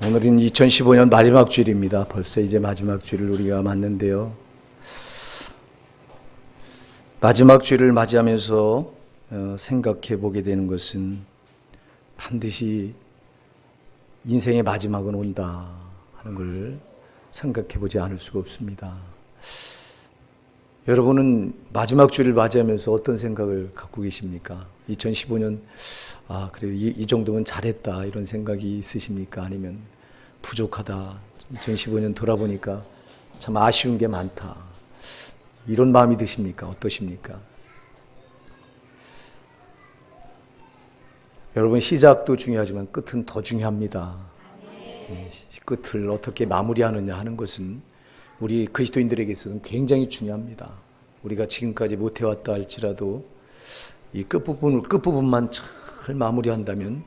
오늘은 2015년 마지막 주일입니다. 벌써 이제 마지막 주일을 우리가 맞는데요. 마지막 주일을 맞이하면서 생각해 보게 되는 것은 반드시 인생의 마지막은 온다 하는 걸 생각해 보지 않을 수가 없습니다. 여러분은 마지막 주일을 맞이하면서 어떤 생각을 갖고 계십니까? 2015년 그래 이 정도면 잘했다 이런 생각이 있으십니까? 아니면 부족하다, 2015년 돌아보니까 참 아쉬운 게 많다 이런 마음이 드십니까? 어떠십니까? 여러분, 시작도 중요하지만 끝은 더 중요합니다. 끝을 어떻게 마무리하느냐 하는 것은 우리 그리스도인들에게 있어서는 굉장히 중요합니다. 우리가 지금까지 못해왔다 할지라도 이 끝부분만 잘 마무리한다면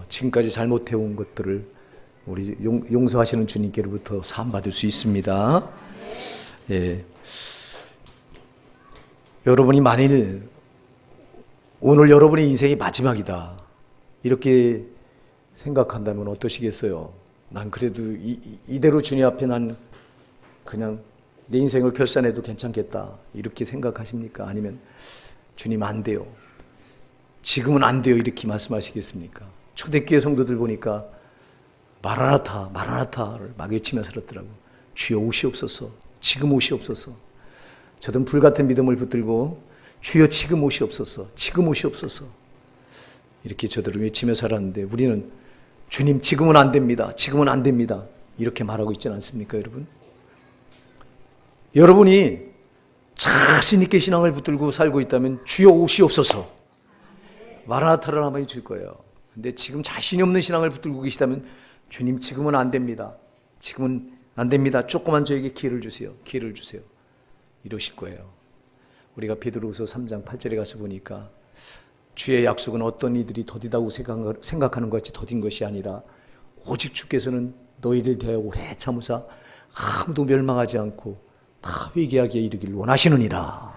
지금까지 잘못해온 것들을 우리 용서하시는 주님께로부터 사함받을 수 있습니다. 예. 여러분이 만일 오늘 여러분의 인생이 마지막이다 이렇게 생각한다면 어떠시겠어요? 난 그래도 이대로 주님 앞에 난 그냥 내 인생을 결산해도 괜찮겠다 이렇게 생각하십니까? 아니면 주님 안 돼요, 지금은 안 돼요 이렇게 말씀하시겠습니까? 초대교회 성도들 보니까 마라나타 마라나타를 막 외치면서 그러더라고. 주여 오시옵소서, 지금 오시옵소서. 저든 불같은 믿음을 붙들고 주여 지금 오시옵소서, 지금 오시옵소서 이렇게 저들을 외치며 살았는데 우리는 주님 지금은 안 됩니다, 지금은 안 됩니다 이렇게 말하고 있지는 않습니까? 여러분이 자신 있게 신앙을 붙들고 살고 있다면 주여 오시옵소서 마라나타를 한번 해줄 거예요. 근데 지금 자신이 없는 신앙을 붙들고 계시다면 주님 지금은 안 됩니다, 지금은 안 됩니다, 조금만 저에게 기회를 주세요, 기회를 주세요 이러실 거예요. 우리가 베드로후서 3장 8절에 가서 보니까 주의 약속은 어떤 이들이 더디다고 생각하는 것 같이 더딘 것이 아니라 오직 주께서는 너희를 대하여 오래 참으사 아무도 멸망하지 않고 다 회개하기에 이르기를 원하시느니라.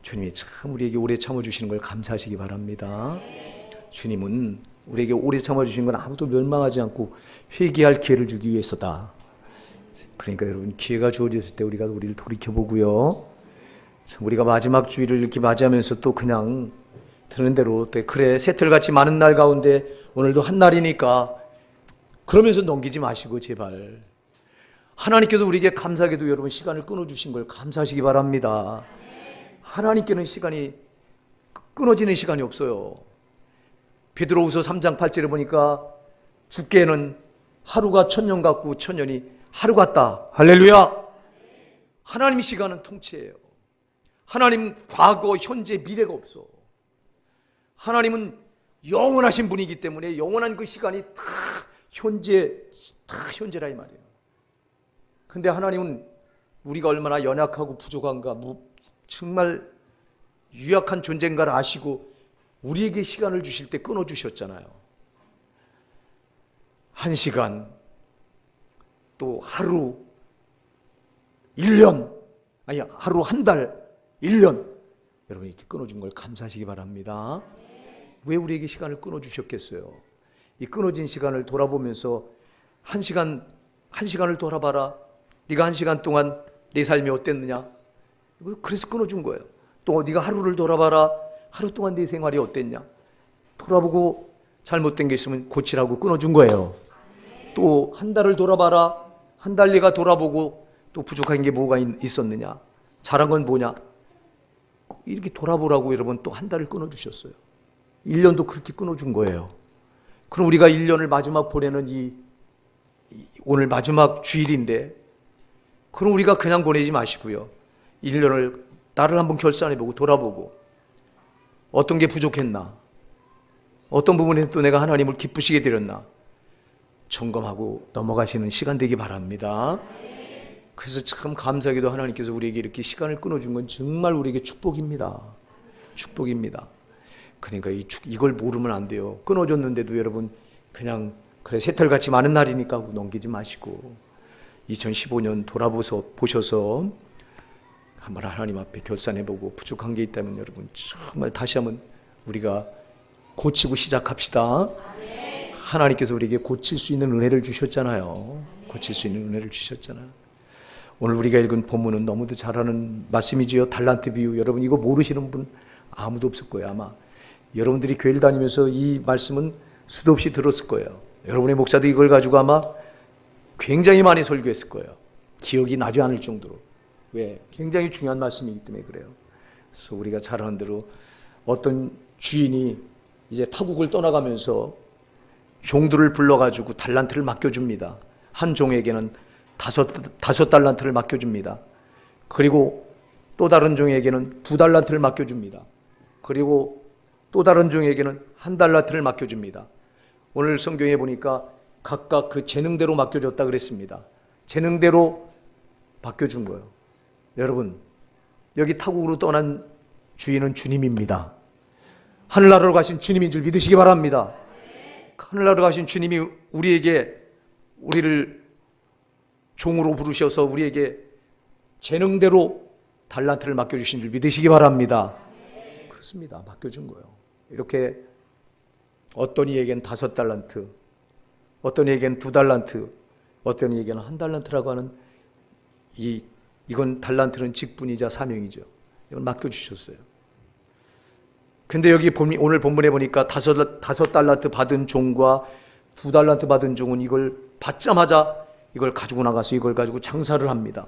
주님이 참 우리에게 오래 참아주시는 걸 감사하시기 바랍니다. 주님은 우리에게 오래 참아주시는 건 아무도 멸망하지 않고 회개할 기회를 주기 위해서다. 그러니까 여러분, 기회가 주어졌을 때 우리가 우리를 돌이켜보고요, 우리가 마지막 주일을 이렇게 맞이하면서 또 그냥 드는 대로 그래 새틀같이 많은 날 가운데 오늘도 한 날이니까 그러면서 넘기지 마시고 제발 하나님께도 우리에게 감사하게도 여러분 시간을 끊어주신 걸 감사하시기 바랍니다. 하나님께는 시간이 끊어지는 시간이 없어요. 베드로후서 3장 8절에 보니까 주께는 하루가 천년 같고 천년이 하루 같다. 할렐루야. 하나님 시간은 통째예요. 하나님 과거, 현재, 미래가 없어. 하나님은 영원하신 분이기 때문에 영원한 그 시간이 다 현재라 이 말이에요. 근데 하나님은 우리가 얼마나 연약하고 부족한가, 정말 유약한 존재인가를 아시고 우리에게 시간을 주실 때 끊어주셨잖아요. 1시간, 또 하루, 1년, 아니 하루, 한 달, 1년 여러분 이렇게 끊어준 걸 감사하시기 바랍니다. 왜 우리에게 시간을 끊어주셨겠어요? 이 끊어진 시간을 돌아보면서 1시간을 돌아봐라. 네가 1시간 동안 내 삶이 어땠느냐? 그래서 끊어준 거예요. 또 네가 하루를 돌아봐라. 하루 동안 네 생활이 어땠냐? 돌아보고 잘못된 게 있으면 고치라고 끊어준 거예요. 또 한 달을 돌아봐라. 한 달 네가 돌아보고 또 부족한 게 뭐가 있었느냐? 잘한 건 뭐냐? 이렇게 돌아보라고 여러분 또 한 달을 끊어주셨어요. 1년도 그렇게 끊어준 거예요. 그럼 우리가 1년을 마지막 보내는 오늘 마지막 주일인데 그럼 우리가 그냥 보내지 마시고요. 1년을 나를 한번 결산해보고 돌아보고 어떤 게 부족했나? 어떤 부분에 또 내가 하나님을 기쁘시게 드렸나? 점검하고 넘어가시는 시간 되기 바랍니다. 그래서 참 감사하게도 하나님께서 우리에게 이렇게 시간을 끊어준 건 정말 우리에게 축복입니다. 축복입니다. 그러니까 이걸 모르면 안 돼요. 끊어줬는데도 여러분 그냥 그래 새털같이 많은 날이니까 하고 넘기지 마시고 2015년 돌아보셔서 한번 하나님 앞에 결산해보고 부족한 게 있다면 여러분 정말 다시 한번 우리가 고치고 시작합시다. 하나님께서 우리에게 고칠 수 있는 은혜를 주셨잖아요. 고칠 수 있는 은혜를 주셨잖아요. 오늘 우리가 읽은 본문은 너무도 잘 아는 말씀이지요. 달란트 비유. 여러분 이거 모르시는 분 아무도 없을 거예요. 아마 여러분들이 교회를 다니면서 이 말씀은 수도 없이 들었을 거예요. 여러분의 목사도 이걸 가지고 아마 굉장히 많이 설교했을 거예요. 기억이 나지 않을 정도로. 왜? 굉장히 중요한 말씀이기 때문에 그래요. 그래서 우리가 잘 아는 대로 어떤 주인이 이제 타국을 떠나가면서 종들을 불러가지고 달란트를 맡겨줍니다. 한 종에게는 다섯 달란트를 맡겨줍니다. 그리고 또 다른 종에게는 2달란트를 맡겨줍니다. 그리고 또 다른 종에게는 1달란트를 맡겨줍니다. 오늘 성경에 보니까 각각 그 재능대로 맡겨줬다 그랬습니다. 재능대로 맡겨준 거예요. 여러분, 여기 타국으로 떠난 주인은 주님입니다. 하늘나라로 가신 주님인 줄 믿으시기 바랍니다. 하늘나라로 가신 주님이 우리를 종으로 부르셔서 우리에게 재능대로 달란트를 맡겨주신 줄 믿으시기 바랍니다. 그렇습니다. 맡겨준 거예요. 이렇게 어떤 이에겐 5달란트, 어떤 이에겐 2달란트, 어떤 이에게는 1달란트라고 하는 이건 달란트는 직분이자 사명이죠. 이걸 맡겨주셨어요. 근데 여기 오늘 본문에 보니까 5달란트 받은 종과 2달란트 받은 종은 이걸 받자마자 이걸 가지고 나가서 이걸 가지고 장사를 합니다.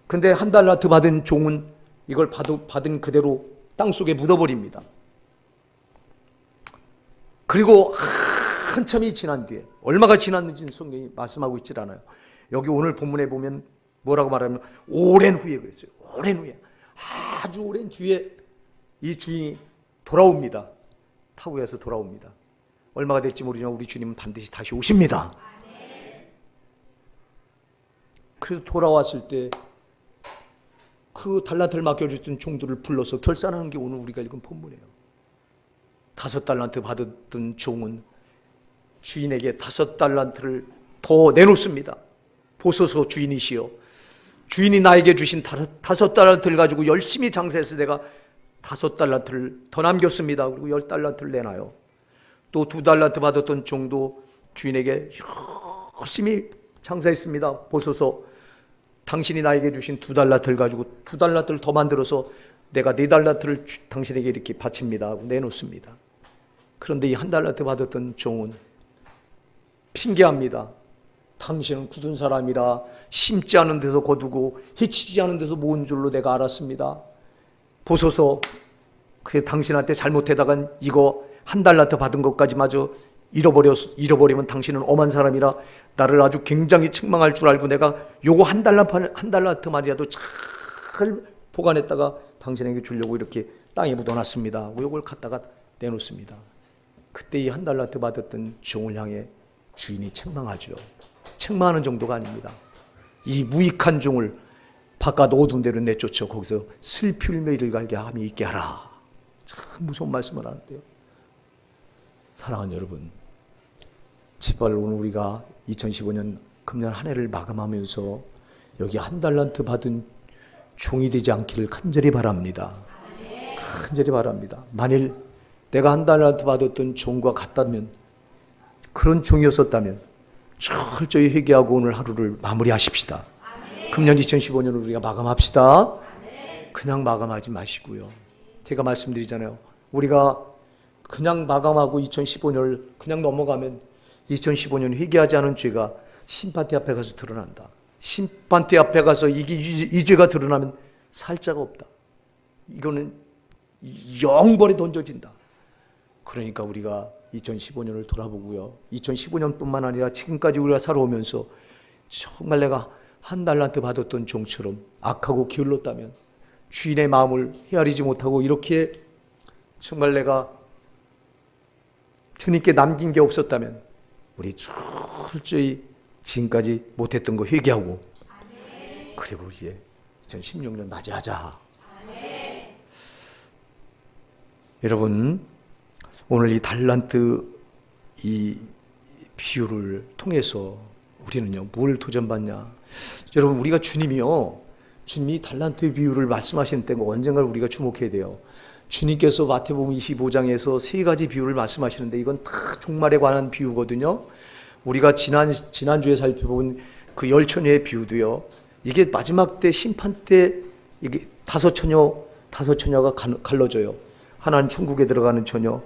근데 1달란트 받은 종은 이걸 받은 그대로 땅속에 묻어버립니다. 그리고 한참이 지난 뒤에, 얼마가 지났는지는 성경이 말씀하고 있질 않아요. 여기 오늘 본문에 보면 뭐라고 말하면 오랜 후에 그랬어요. 오랜 후에, 아주 오랜 뒤에 이 주인이 돌아옵니다. 타국에서 돌아옵니다. 얼마가 될지 모르지만 우리 주님은 반드시 다시 오십니다. 그래서 돌아왔을 때 그 달란트를 맡겨줬던 종들을 불러서 결산하는 게 오늘 우리가 읽은 본문이에요. 5달란트 받았던 종은 주인에게 5달란트를 더 내놓습니다. 보소서 주인이시여, 주인이 나에게 주신 5달란트를 가지고 열심히 장사해서 내가 5달란트를 더 남겼습니다. 그리고 10달란트를 내놔요. 또 2달란트 받았던 종도 주인에게 열심히 장사했습니다. 보소서 당신이 나에게 주신 2달란트를 가지고 2달란트를 더 만들어서 내가 4달란트를 당신에게 이렇게 바칩니다 하고 내놓습니다. 그런데 이 1달란트 받았던 종은 핑계합니다. 당신은 굳은 사람이라 심지 않은 데서 거두고 해치지 않은 데서 모은 줄로 내가 알았습니다. 보소서, 그래 당신한테 잘못해다간 이거 1달란트 받은 것까지마저 잃어버리면 당신은 엄한 사람이라 나를 아주 굉장히 책망할 줄 알고 내가 요거 1달란트만이라도 잘 보관했다가 당신에게 주려고 이렇게 땅에 묻어놨습니다. 요걸 갖다가 내놓습니다. 그때 이 1달란트 받았던 종을 향해 주인이 책망하죠. 책망하는 정도가 아닙니다. 이 무익한 종을 바깥 어두운 데로 내쫓아 거기서 슬피 울며 이를 갈게 함이 있게 하라. 참 무서운 말씀을 하는데요. 사랑하는 여러분, 제발 오늘 우리가 2015년 금년 한 해를 마감하면서 여기 1달란트 받은 종이 되지 않기를 간절히 바랍니다. 간절히 바랍니다. 만일 내가 1달란트 받았던 종과 같다면, 그런 종이었었다면 철저히 회개하고 오늘 하루를 마무리하십시다. 금년 2015년을 우리가 마감합시다. 그냥 마감하지 마시고요. 제가 말씀드리잖아요. 우리가 그냥 마감하고 2015년을 그냥 넘어가면 2015년 회개하지 않은 죄가 심판대 앞에 가서 드러난다. 심판대 앞에 가서 이 죄가 드러나면 살 자가 없다. 이거는 영벌에 던져진다. 그러니까 우리가 2015년을 돌아보고요. 2015년뿐만 아니라 지금까지 우리가 살아오면서 정말 내가 1달란트 받았던 종처럼 악하고 게을렀다면, 주인의 마음을 헤아리지 못하고 이렇게 정말 내가 주님께 남긴 게 없었다면 우리 철저히 지금까지 못했던 거 회개하고, 그리고 이제 2016년 맞이하자. 여러분, 오늘 이 달란트 이 비유를 통해서 우리는요 뭘 도전받냐? 여러분, 우리가 주님이 달란트 비유를 말씀하시는 때가 언젠가 우리가 주목해야 돼요. 주님께서 마태복음 25장에서 세 가지 비유를 말씀하시는데 이건 다 종말에 관한 비유거든요. 우리가 지난주에 살펴본 그 열 처녀의 비유도요. 이게 마지막 때 심판 때 이게 다섯 처녀가 갈라져요. 하나는 천국에 들어가는 처녀,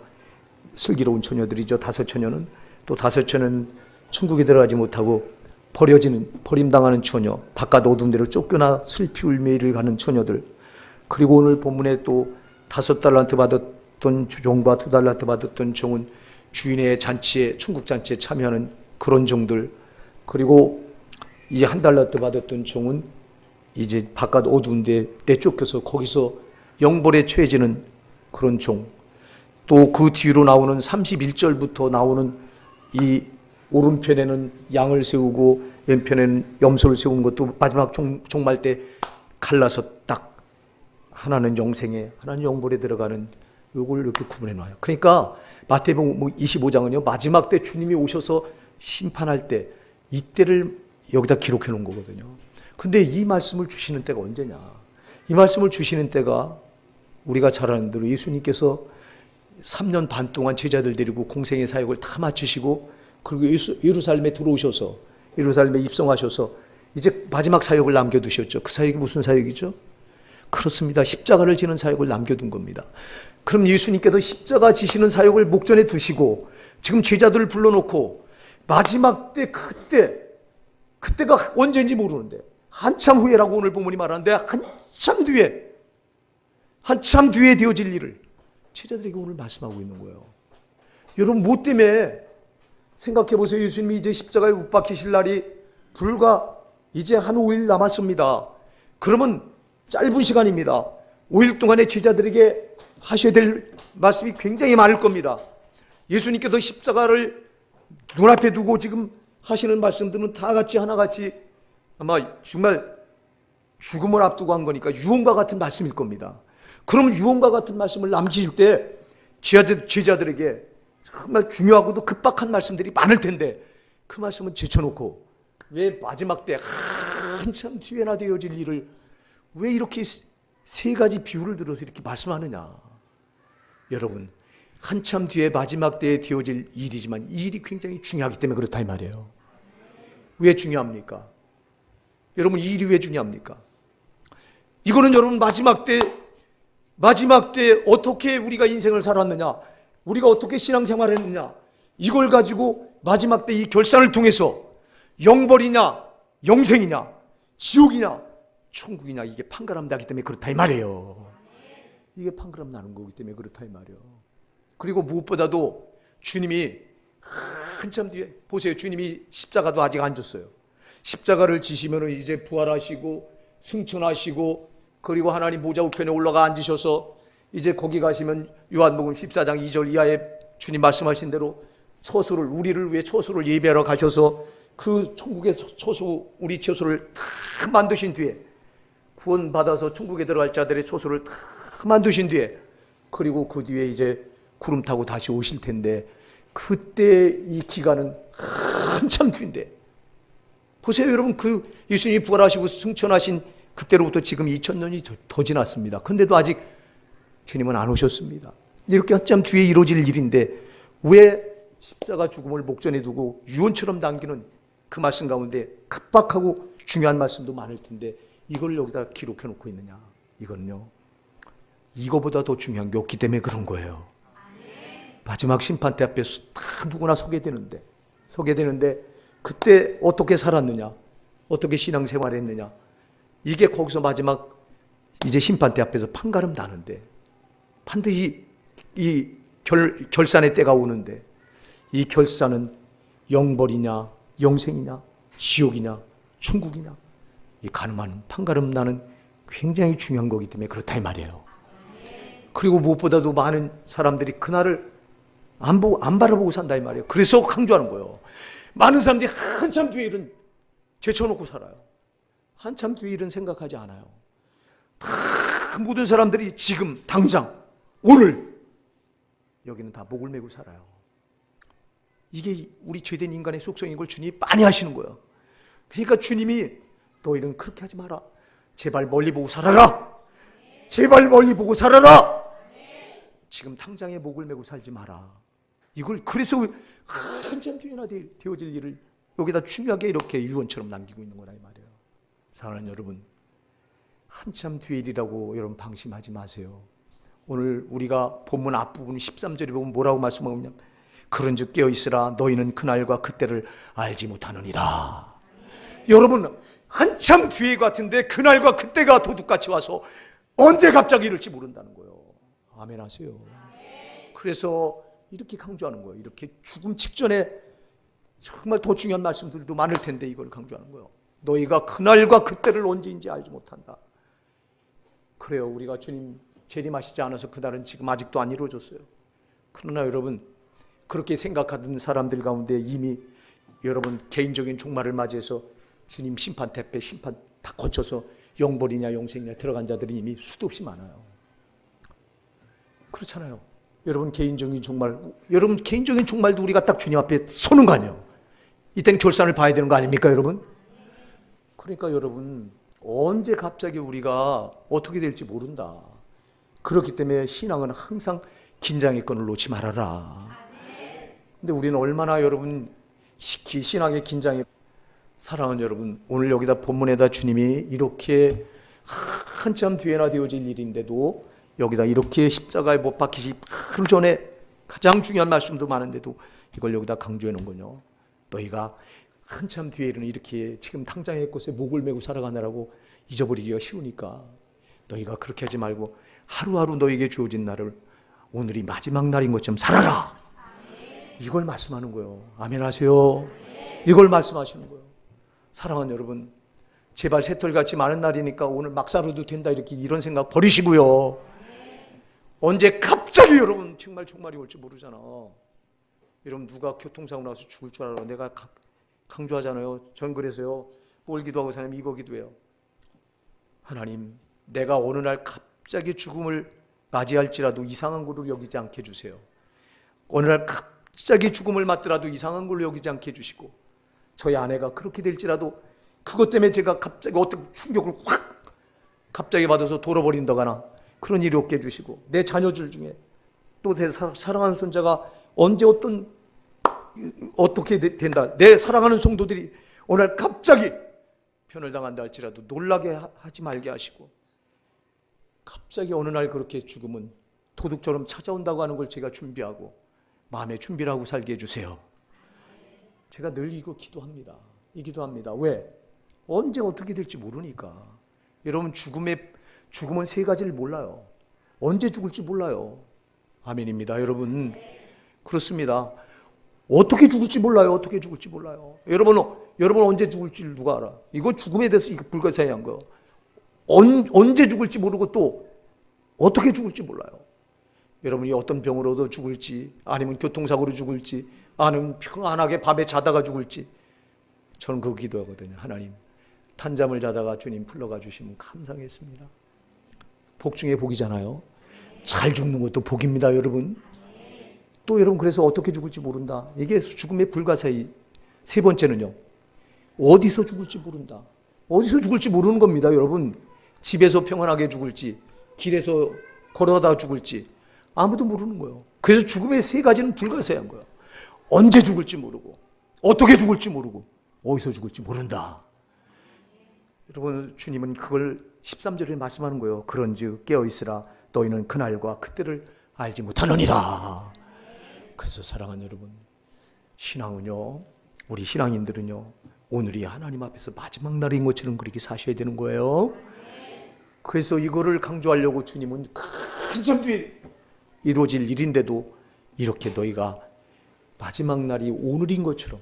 슬기로운 처녀들이죠. 다섯 처녀는 또 다섯 처녀는 천국에 들어가지 못하고 버림당하는 처녀, 바깥 어두운 데로 쫓겨나 슬피 울매이를 가는 처녀들. 그리고 오늘 본문에 또 5달란트 받았던 종과 2달란트 받았던 종은 주인의 잔치에, 천국 잔치에 참여하는 그런 종들. 그리고 이제 1달란트 받았던 종은 이제 바깥 어두운 데 내쫓겨서 거기서 영벌에 처해지는 그런 종. 또 그 뒤로 나오는 31절부터 나오는 이 오른편에는 양을 세우고 왼편에는 염소를 세우는 것도 마지막 종말 때 갈라서 딱 하나는 영생에 하나는 영벌에 들어가는 요걸 이렇게 구분해 놔요. 그러니까 마태복음 25장은요 마지막 때 주님이 오셔서 심판할 때 이때를 여기다 기록해 놓은 거거든요. 근데 이 말씀을 주시는 때가 언제냐? 이 말씀을 주시는 때가 우리가 잘 아는 대로 예수님께서 3년 반 동안 제자들 데리고 공생의 사역을 다 마치시고 그리고 예루살렘에 들어오셔서 예루살렘에 입성하셔서 이제 마지막 사역을 남겨두셨죠. 그 사역이 무슨 사역이죠? 그렇습니다. 십자가를 지는 사역을 남겨둔 겁니다. 그럼 예수님께서 십자가 지시는 사역을 목전에 두시고 지금 제자들을 불러놓고 마지막 때 그때가 언제인지 모르는데 한참 후에라고 오늘 본문이 말하는데 한참 뒤에 되어질 일을 제자들에게 오늘 말씀하고 있는 거예요. 여러분 뭐 때문에 생각해 보세요. 예수님이 이제 십자가에 못 박히실 날이 불과 이제 한 5일 남았습니다. 그러면 짧은 시간입니다. 5일 동안에 제자들에게 하셔야 될 말씀이 굉장히 많을 겁니다. 예수님께서 십자가를 눈앞에 두고 지금 하시는 말씀들은 다 같이 하나같이 아마 정말 죽음을 앞두고 한 거니까 유언과 같은 말씀일 겁니다. 그럼 유언과 같은 말씀을 남기실 때 제자들에게 정말 중요하고도 급박한 말씀들이 많을 텐데 그 말씀은 제쳐놓고 왜 마지막 때 한참 뒤에나 되어질 일을 왜 이렇게 세 가지 비유를 들어서 이렇게 말씀하느냐? 여러분 한참 뒤에 마지막 때에 되어질 일이지만 이 일이 굉장히 중요하기 때문에 그렇다 이 말이에요. 왜 중요합니까? 여러분 이 일이 왜 중요합니까? 이거는 여러분 마지막 때 어떻게 우리가 인생을 살았느냐, 우리가 어떻게 신앙생활을 했느냐, 이걸 가지고 마지막 때 이 결산을 통해서 영벌이냐 영생이냐 지옥이냐 천국이냐 이게 판가름 나기 때문에 그렇다 이 말이에요. 이게 판가름 나는 거기 때문에 그렇다 이 말이에요. 그리고 무엇보다도 주님이 한참 뒤에 보세요. 주님이 십자가도 아직 안 졌어요. 십자가를 지시면 이제 부활하시고 승천하시고 그리고 하나님 보좌 우편에 올라가 앉으셔서 이제 거기 가시면 요한복음 14장 2절 이하에 주님 말씀하신 대로 우리를 위해 처소를 예배하러 가셔서 그 천국의 처소, 우리 처소를 다 만드신 뒤에 구원받아서 천국에 들어갈 자들의 처소를 다 만드신 뒤에 그리고 그 뒤에 이제 구름 타고 다시 오실 텐데 그때 이 기간은 한참 뒤인데 보세요 여러분 그 예수님이 부활하시고 승천하신 그때로부터 지금 2000년이 더 지났습니다. 근데도 아직 주님은 안 오셨습니다. 이렇게 한참 뒤에 이루어질 일인데 왜 십자가 죽음을 목전에 두고 유언처럼 남기는 그 말씀 가운데 급박하고 중요한 말씀도 많을 텐데 이걸 여기다 기록해 놓고 있느냐? 이거는요 이거보다 더 중요한 게 없기 때문에 그런 거예요. 마지막 심판대 앞에 다 누구나 서게 되는데 그때 어떻게 살았느냐, 어떻게 신앙생활을 했느냐, 이게 거기서 마지막 이제 심판대 앞에서 판가름 나는데 반드시 이 결산의 때가 오는데 이 결산은 영벌이냐 영생이냐 지옥이냐 천국이냐 이 가늠한 판가름 나는 굉장히 중요한 거기 때문에 그렇다 이 말이에요. 그리고 무엇보다도 많은 사람들이 그날을 안 바라보고 산다 이 말이에요. 그래서 강조하는 거예요. 많은 사람들이 한참 뒤에 일은 제쳐놓고 살아요. 한참 뒤에 일은 생각하지 않아요. 다 모든 사람들이 지금 당장 오늘 여기는 다 목을 메고 살아요. 이게 우리 죄된 인간의 속성인 걸 주님이 많이 하시는 거예요. 그러니까 주님이 너희는 그렇게 하지 마라. 제발 멀리 보고 살아라. 제발 멀리 보고 살아라. 지금 당장에 목을 메고 살지 마라. 이걸 그래서 한참 뒤에나 되어질 일을 여기다 중요하게 이렇게 유언처럼 남기고 있는 거라 이 말이에요. 사랑하는 여러분, 한참 뒤의 일이라고 여러분 방심하지 마세요. 오늘 우리가 본문 앞부분 13절에 보면 뭐라고 말씀하고 있냐면 그런즉 깨어있으라 너희는 그날과 그때를 알지 못하느니라. 여러분 한참 뒤에 같은데 그날과 그때가 도둑같이 와서 언제 갑자기 이럴지 모른다는 거예요. 아멘 하세요. 그래서 이렇게 강조하는 거예요. 이렇게 죽음 직전에 정말 더 중요한 말씀들도 많을 텐데 이걸 강조하는 거예요. 너희가 그날과 그때를 언제인지 알지 못한다. 그래요. 우리가 주님 재림하시지 않아서 그날은 지금 아직도 안 이루어졌어요. 그러나 여러분 그렇게 생각하던 사람들 가운데 이미 여러분 개인적인 종말을 맞이해서 주님 심판 대패 심판 다 거쳐서 영벌이냐 영생이냐 들어간 자들이 이미 수도 없이 많아요. 그렇잖아요. 여러분 개인적인 종말도 우리가 딱 주님 앞에 서는 거 아니에요. 이때는 결산을 봐야 되는 거 아닙니까 여러분? 그러니까 여러분 언제 갑자기 우리가 어떻게 될지 모른다. 그렇기 때문에 신앙은 항상 긴장의 끈을 놓지 말아라. 근데 우리는 얼마나 여러분 신앙의 긴장에 사랑하는 여러분, 오늘 여기다 본문에다 주님이 이렇게 한참 뒤에나 되어질 일인데도 여기다 이렇게 십자가에 못 박히시 하루 전에 가장 중요한 말씀도 많은데도 이걸 여기다 강조해 놓은 거요. 너희가 한참 뒤에 이르는 이렇게 지금 당장의 곳에 목을 메고 살아가느라고 잊어버리기가 쉬우니까 너희가 그렇게 하지 말고 하루하루 너희에게 주어진 날을 오늘이 마지막 날인 것처럼 살아라. 이걸 말씀하는 거예요. 아멘 하세요. 이걸 말씀하시는 거예요. 사랑하는 여러분, 제발 새털같이 많은 날이니까 오늘 막 살아도 된다 이런 생각 버리시고요. 언제 갑자기 여러분 정말 종말이 올지 모르잖아. 여러분 누가 교통사고 나서 죽을 줄 알아. 내가 강조하잖아요. 전 그래서요. 뭘 기도하고 사냐면 이거 기도해요. 하나님, 내가 어느 날 갑자기 죽음을 맞이할지라도 이상한 걸로 여기지 않게 해주세요. 어느 날 갑자기 죽음을 맞더라도 이상한 걸로 여기지 않게 해주시고, 저희 아내가 그렇게 될지라도 그것 때문에 제가 갑자기 어떤 충격을 확 갑자기 받아서 돌아버린다거나 그런 일이 없게 해주시고, 내 자녀들 중에 또 내 사랑하는 손자가 언제 어떻게 된다, 내 사랑하는 성도들이 오늘 갑자기 편을 당한다 할지라도 놀라게 하지 말게 하시고, 갑자기 어느 날 그렇게 죽음은 도둑처럼 찾아온다고 하는 걸 제가 준비하고 마음에 준비를 하고 살게 해주세요. 제가 늘 이거 기도합니다. 기도합니다. 왜? 언제 어떻게 될지 모르니까. 여러분 죽음은 세 가지를 몰라요. 언제 죽을지 몰라요. 아멘입니다. 여러분 그렇습니다. 어떻게 죽을지 몰라요. 어떻게 죽을지 몰라요. 여러분 언제 죽을지 누가 알아? 이거 죽음에 대해서 이거 불가사의한 거예요. 언제 죽을지 모르고 또 어떻게 죽을지 몰라요. 여러분이 어떤 병으로도 죽을지, 아니면 교통사고로 죽을지, 아니면 평안하게 밤에 자다가 죽을지, 저는 그거 기도하거든요. 하나님, 탄잠을 자다가 주님 불러가 주시면 감사하겠습니다. 복 중에 복이잖아요. 잘 죽는 것도 복입니다, 여러분. 또 여러분 그래서 어떻게 죽을지 모른다. 이게 죽음의 불가사의. 세 번째는요, 어디서 죽을지 모른다. 어디서 죽을지 모르는 겁니다, 여러분. 집에서 평안하게 죽을지, 길에서 걸어다 죽을지 아무도 모르는 거예요. 그래서 죽음의 세 가지는 불가사의한 거예요. 언제 죽을지 모르고, 어떻게 죽을지 모르고, 어디서 죽을지 모른다. 여러분 주님은 그걸 13절에 말씀하는 거예요. 그런즉 깨어있으라 너희는 그날과 그때를 알지 못하느니라. 그래서 사랑하는 여러분, 신앙은요, 우리 신앙인들은요, 오늘이 하나님 앞에서 마지막 날인 것처럼 그렇게 사셔야 되는 거예요. 그래서 이거를 강조하려고 주님은 한참 뒤에 이루어질 일인데도 이렇게 너희가 마지막 날이 오늘인 것처럼,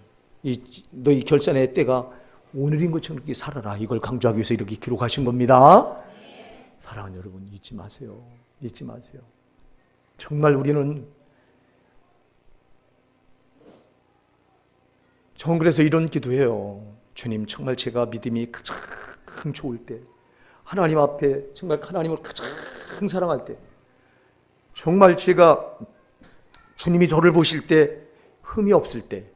너희 결산의 때가 오늘인 것처럼 이렇게 살아라. 이걸 강조하기 위해서 이렇게 기록하신 겁니다. 사랑하는 여러분, 잊지 마세요. 잊지 마세요. 정말 우리는 전 그래서 이런 기도해요. 주님, 정말 제가 믿음이 가장 좋을 때, 하나님 앞에 정말 하나님을 가장 사랑할 때, 정말 제가 주님이 저를 보실 때 흠이 없을 때,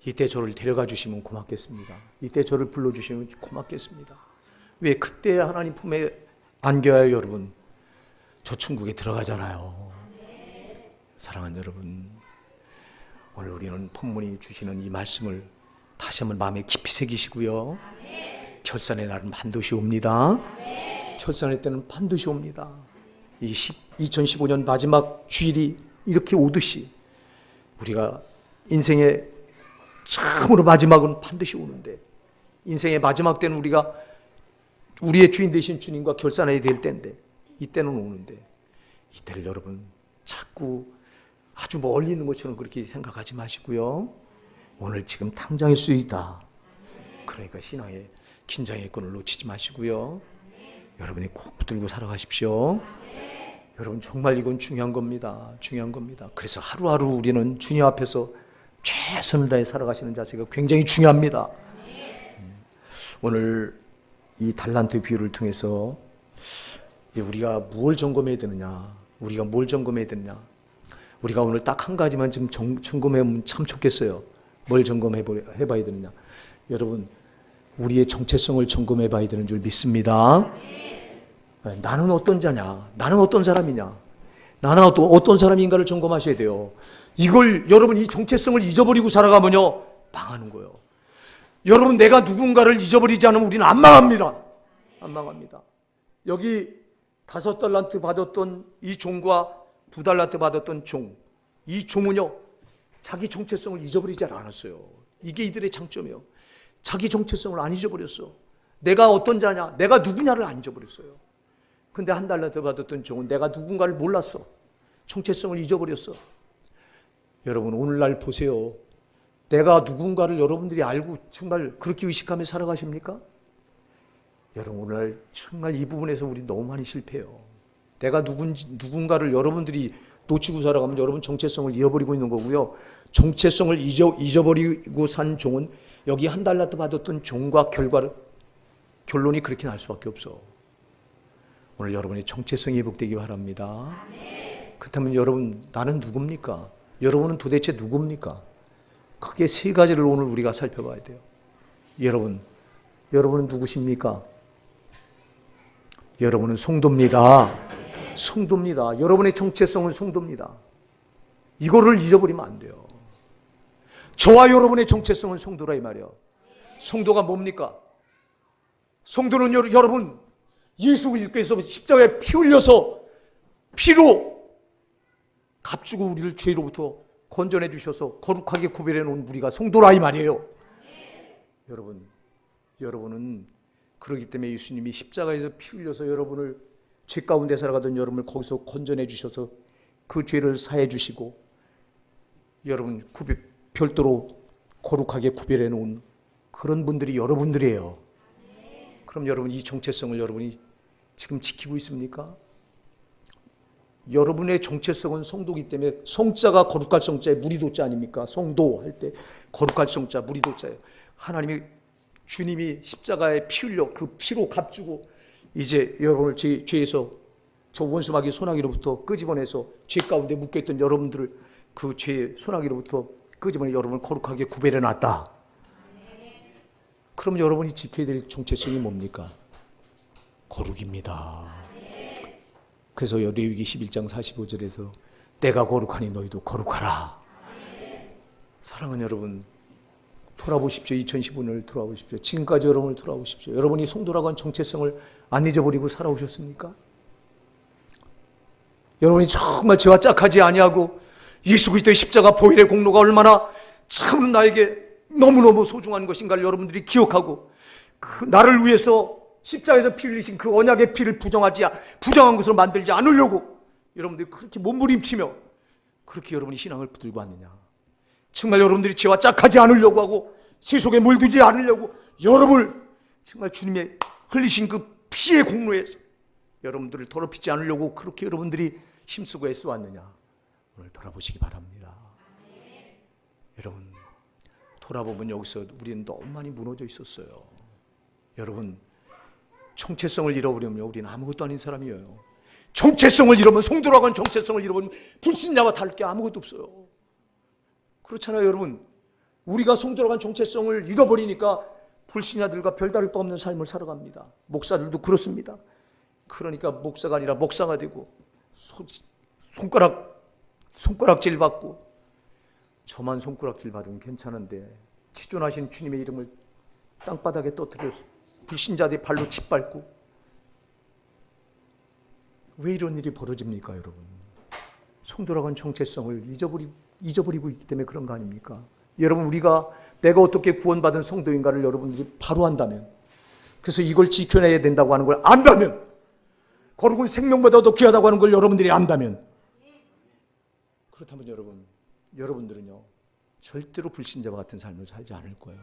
이때 저를 데려가 주시면 고맙겠습니다. 이때 저를 불러주시면 고맙겠습니다. 왜? 그때 하나님 품에 안겨야 여러분 저 천국에 들어가잖아요. 사랑하는 여러분, 오늘 우리는 본문이 주시는 이 말씀을 다시 한번 마음에 깊이 새기시고요. 결산의 날은 반드시 옵니다. 결산의 때는 반드시 옵니다. 이 2015년 마지막 주일이 이렇게 오듯이 우리가 인생의 참으로 마지막은 반드시 오는데, 인생의 마지막 때는 우리가 우리의 주인 되신 주님과 결산해야 될 때인데, 이때는 오는데, 이때를 여러분 자꾸 아주 멀리 있는 것처럼 그렇게 생각하지 마시고요. 오늘 지금 당장일 수 있다. 그러니까 신앙의 긴장의 끈을 놓치지 마시고요. 여러분이 꼭 붙들고 살아가십시오. 여러분 정말 이건 중요한 겁니다. 중요한 겁니다. 그래서 하루하루 우리는 주님 앞에서 최선을 다해 살아가시는 자세가 굉장히 중요합니다. 오늘 이 달란트 비유를 통해서 우리가 뭘 점검해야 되느냐, 우리가 뭘 점검해야 되느냐, 우리가 오늘 딱 한 가지만 좀 점검해보면 참 좋겠어요. 뭘 점검해봐야 되느냐, 여러분 우리의 정체성을 점검해봐야 되는 줄 믿습니다. 나는 어떤 자냐, 나는 어떤 사람이냐, 나는 어떤 사람인가를 점검하셔야 돼요. 이걸 여러분 이 정체성을 잊어버리고 살아가면요 망하는 거예요. 여러분 내가 누군가를 잊어버리지 않으면 우리는 안 망합니다. 안 망합니다. 여기 5달란트 받았던 이 종과 2달란트 받았던 종, 이 종은요 자기 정체성을 잊어버리지 않았어요. 이게 이들의 장점이에요. 자기 정체성을 안 잊어버렸어. 내가 어떤 자냐, 내가 누구냐를 안 잊어버렸어요. 근데 1달란트 받았던 종은 내가 누군가를 몰랐어. 정체성을 잊어버렸어. 여러분 오늘날 보세요. 내가 누군가를 여러분들이 알고 정말 그렇게 의식하며 살아가십니까? 여러분 오늘 정말 이 부분에서 우리 너무 많이 실패해요. 내가 누군가를 여러분들이 놓치고 살아가면 여러분 정체성을 잃어버리고 있는 거고요. 정체성을 잊어버리고 산 종은 여기 1달란트 받았던 종과 결론이 그렇게 날 수밖에 없어. 오늘 여러분의 정체성이 회복되기 바랍니다. 그렇다면 여러분 나는 누굽니까? 여러분은 도대체 누굽니까? 크게 3가지를 오늘 우리가 살펴봐야 돼요. 여러분은 누구십니까? 여러분은 성도입니다. 성도입니다. 여러분의 정체성은 성도입니다. 이거를 잊어버리면 안 돼요. 저와 여러분의 정체성은 성도라 이 말이에요. 성도가 뭡니까? 성도는 여러분 예수 그리스도께서 십자가에 피 흘려서 피로 값주고 우리를 죄로부터 건져내 주셔서 거룩하게 구별해 놓은 우리가 성도라 이 말이에요. 여러분은 그렇기 때문에 예수님이 십자가에서 피 흘려서 여러분을 죄 가운데 살아가던 여러분을 거기서 건져내 주셔서 그 죄를 사해 주시고 여러분 별도로 거룩하게 구별해 놓은 그런 분들이 여러분들이에요. 그럼 여러분 이 정체성을 여러분이 지금 지키고 있습니까? 여러분의 정체성은 성도이기 때문에 성자가 거룩할 성자에 무리도자 아닙니까? 성도 할 때 거룩할 성자 무리도자예요. 하나님이 주님이 십자가에 피 흘려 그 피로 값주고 이제 여러분을 죄에서 저 원수마귀 소나기로부터 끄집어내서 죄 가운데 묶여있던 여러분들을 그 죄의 소나기로부터 끄집어내 여러분을 거룩하게 구별해 놨다. 그럼 여러분이 지켜야 될 정체성이 뭡니까? 거룩입니다. 그래서 레위기 11장 45절에서 내가 거룩하니 너희도 거룩하라. 사랑하는 여러분 돌아보십시오. 2015년을 돌아보십시오. 지금까지 여러분을 돌아보십시오. 여러분이 성도라고 한 정체성을 안 잊어버리고 살아오셨습니까? 여러분이 정말 죄와 짝하지 아니하고 예수 그리스도의 십자가 보혈의 공로가 얼마나 참 나에게 너무너무 소중한 것인가를 여러분들이 기억하고 그 나를 위해서 십자가에서 피 흘리신 그 언약의 피를 부정한 것으로 만들지 않으려고 여러분들이 그렇게 몸부림치며 그렇게 여러분이 신앙을 붙들고 왔느냐. 정말 여러분들이 죄와 짝하지 않으려고 하고 세속에 물들지 않으려고 여러분을 정말 주님의 흘리신 그 피의 공로에 여러분들을 더럽히지 않으려고 그렇게 여러분들이 힘쓰고 애써왔느냐. 오늘 돌아보시기 바랍니다. 여러분 돌아보면 여기서 우리는 너무 많이 무너져 있었어요. 여러분 정체성을 잃어버리면 우리는 아무것도 아닌 사람이에요. 정체성을 잃으면 성도라고 하는 정체성을 잃어버리면 불신자와 다를 게 아무것도 없어요. 그렇잖아요 여러분. 우리가 성도라고 하는 정체성을 잃어버리니까 불신자들과 별다를 바 없는 삶을 살아갑니다. 목사들도 그렇습니다. 그러니까 목사가 아니라 목사가 되고 손가락 손가락질 받고, 저만 손가락질 받으면 괜찮은데 치존하신 주님의 이름을 땅바닥에 떠들여서 불신자들이 발로 짓밟고, 왜 이런 일이 벌어집니까, 여러분? 성도라고 하는 정체성을 잊어버리고 있기 때문에 그런 거 아닙니까? 여러분, 우리가 내가 어떻게 구원받은 성도인가를 여러분들이 바로 안다면, 그래서 이걸 지켜내야 된다고 하는 걸 안다면, 거룩은 생명보다 더 귀하다고 하는 걸 여러분들이 안다면, 그렇다면 여러분들은요 절대로 불신자와 같은 삶을 살지 않을 거예요.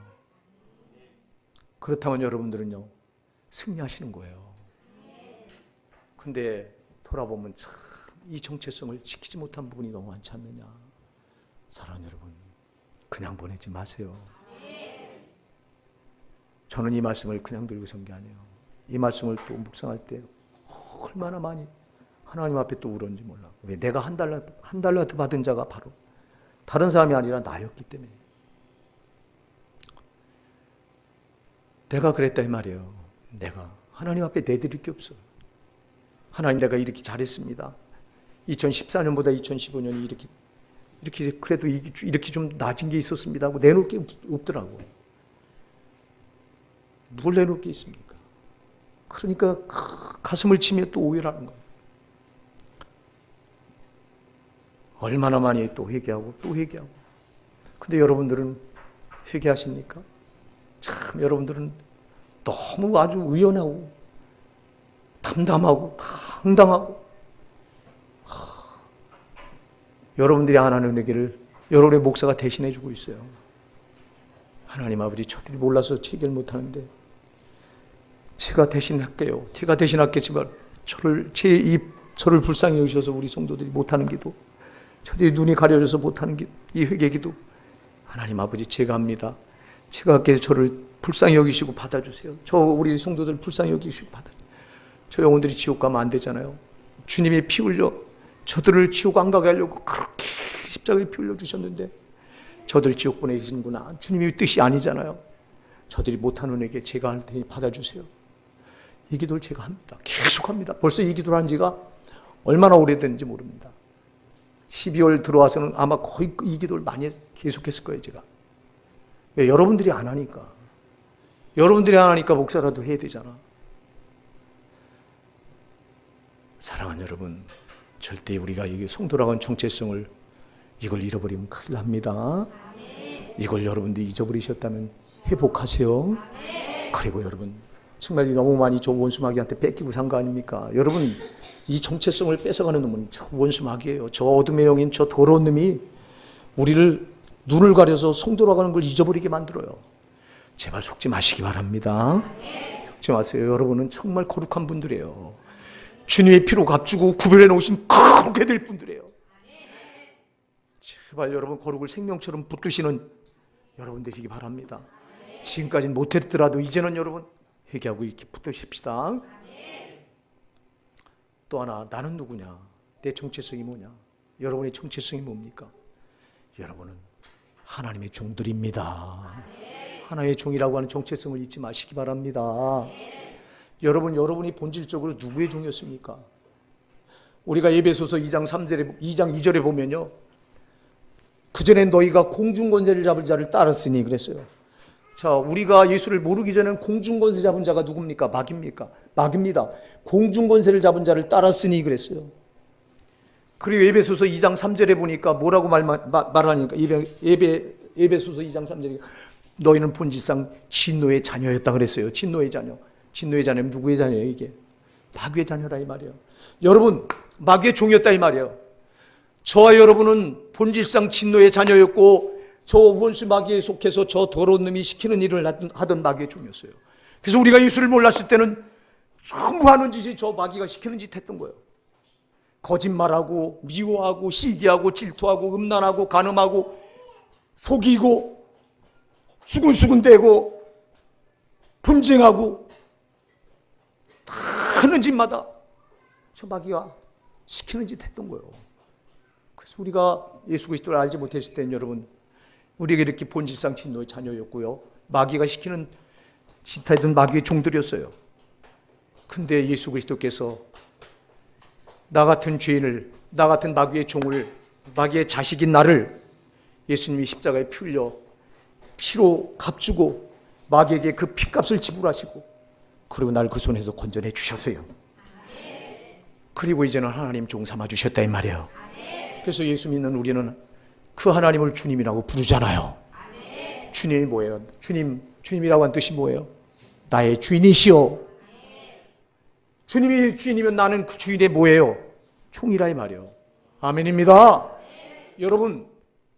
그렇다면 여러분들은요 승리하시는 거예요. 근데 돌아보면 참 이 정체성을 지키지 못한 부분이 너무 많지 않느냐. 사랑하는 여러분, 그냥 보내지 마세요. 저는 이 말씀을 그냥 들고 선 게 아니에요. 이 말씀을 또 묵상할 때 얼마나 많이 하나님 앞에 또 울었는지 몰라. 왜? 내가 한 달란트 받은 자가 바로 다른 사람이 아니라 나였기 때문에. 내가 그랬다 이 말이에요. 내가 하나님 앞에 내드릴 게 없어요. 하나님, 내가 이렇게 잘했습니다. 2014년보다 2015년이 이렇게 그래도 이렇게 좀 낮은 게 있었습니다 하고 내놓을 게 없더라고. 뭘 내놓을 게 있습니까? 그러니까 가슴을 치며 또 오해하는 거예요. 얼마나 많이 또 회개하고 또 회개하고. 근데 여러분들은 회개하십니까? 참 여러분들은 너무 아주 의연하고 담담하고 당당하고, 여러분들이 안 하는 회개를 여러분의 목사가 대신해 주고 있어요. 하나님 아버지, 저들이 몰라서 해결 못하는데 제가 대신할게요. 제가 대신하겠지만 저를 불쌍히 여기셔서 우리 성도들이 못하는 기도, 저들이 눈이 가려져서 못하는 기도, 이 회개 기도, 하나님 아버지 제가 합니다. 제가 할게. 저를 불쌍히 여기시고 받아주세요. 우리 성도들 불쌍히 여기시고 받아주세요. 저 영혼들이 지옥 가면 안 되잖아요. 주님이 피 흘려 저들을 지옥 안 가게 하려고 그렇게 십자가에 피 흘려 주셨는데 저들 지옥 보내시는구나. 주님의 뜻이 아니잖아요. 저들이 못하는 에게 제가 할 테니 받아주세요. 이 기도를 제가 합니다. 계속 합니다. 벌써 이 기도를 한 지가 얼마나 오래됐는지 모릅니다. 12월 들어와서는 아마 거의 이 기도를 많이 계속했을 거예요, 제가. 왜? 여러분들이 안 하니까. 여러분들이 안 하니까 목사라도 해야 되잖아. 사랑하는 여러분, 절대 우리가 이게 성도라고 하는 정체성을 이걸 잃어버리면 큰일 납니다. 이걸 여러분들이 잊어버리셨다면 회복하세요. 그리고 여러분, 정말 너무 많이 저 원수마귀한테 뺏기고 산 거 아닙니까? 여러분, 이 정체성을 뺏어가는 놈은 저 원수마귀예요. 저 어둠의 영인 저 더러운 놈이 우리를 눈을 가려서 성도라고 하는 걸 잊어버리게 만들어요. 제발 속지 마시기 바랍니다. 속지 마세요. 여러분은 정말 거룩한 분들이에요. 주님의 피로 값주고 구별해 놓으신 거룩해 될 분들이에요. 제발 여러분 거룩을 생명처럼 붙드시는 여러분 되시기 바랍니다. 지금까지는 못했더라도 이제는 여러분 회개하고 이렇게 붙드십시다. 또 하나, 나는 누구냐? 내 정체성이 뭐냐? 여러분의 정체성이 뭡니까? 여러분은 하나님의 종들입니다. 하나님의 종이라고 하는 정체성을 잊지 마시기 바랍니다. 여러분이 본질적으로 누구의 종이었습니까? 우리가 에베소서 2장 2절에 보면요, 그전에 너희가 공중권세를 잡은 자를 따랐으니 그랬어요. 자, 우리가 예수를 모르기 전에는 공중권세 잡은 자가 누굽니까? 마귀입니까? 마귀입니다. 공중권세를 잡은 자를 따랐으니 그랬어요. 그리고 에베소서 2장 3절에 보니까 뭐라고 말하니까, 에베소서 2장 3절에 너희는 본질상 진노의 자녀였다 그랬어요. 진노의 자녀. 진노의 자녀는 누구의 자녀예요? 이게 마귀의 자녀라 이 말이에요. 여러분, 마귀의 종이었다 이 말이에요. 저와 여러분은 본질상 진노의 자녀였고, 저 원수 마귀에 속해서 저 더러운 놈이 시키는 일을 하던 마귀의 종이었어요. 그래서 우리가 예수를 몰랐을 때는 전부 하는 짓이 저 마귀가 시키는 짓 했던 거예요. 거짓말하고 미워하고 시기하고 질투하고 음란하고 간음하고 속이고 수근수근대고 분쟁하고 다 하는 짓마다 저 마귀가 시키는 짓 했던 거예요. 그래서 우리가 예수 그리스도를 알지 못했을 때는 여러분, 우리가 이렇게 본질상 진노의 자녀였고요, 마귀가 시키는 짓하던 마귀의 종들이었어요. 근데 예수 그리스도께서 나 같은 죄인을, 나 같은 마귀의 종을 마귀의 자식인 나를 예수님이 십자가에 피 흘려 피로 값주고 마귀에게 그 피값을 지불하시고 그리고 나를 그 손에서 건져내 주셨어요. 그리고 이제는 하나님 종 삼아 주셨다 이 말이에요. 그래서 예수 믿는 우리는 그 하나님을 주님이라고 부르잖아요. 주님이 뭐예요? 주님이라고 한 뜻이 뭐예요? 나의 주인이시오. 주님이 주인이면 나는 그 주인의 뭐예요? 종이라 이 말이에요. 아멘입니다. 여러분,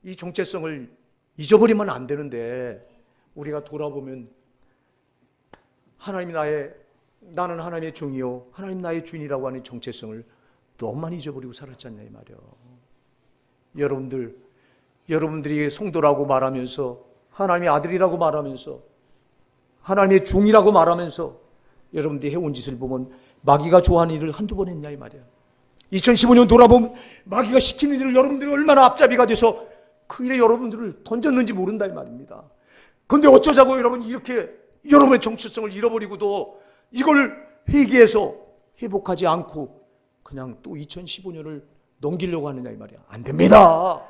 이 정체성을 잊어버리면 안 되는데 우리가 돌아보면 나는 하나님의 종이요 하나님 나의 주인이라고 하는 정체성을 너무 많이 잊어버리고 살았지 않냐 이 말이에요. 여러분들이 성도라고 말하면서 하나님의 아들이라고 말하면서 하나님의 종이라고 말하면서 여러분들이 해온 짓을 보면 마귀가 좋아하는 일을 한두 번 했냐 이 말이야. 2015년 돌아보면 마귀가 시키는 일을 여러분들이 얼마나 앞잡이가 돼서 그 일에 여러분들을 던졌는지 모른다 이 말입니다. 그런데 어쩌자고 여러분 이렇게 여러분의 정체성을 잃어버리고도 이걸 회개해서 회복하지 않고 그냥 또 2015년을 넘기려고 하느냐 이 말이야. 안 됩니다.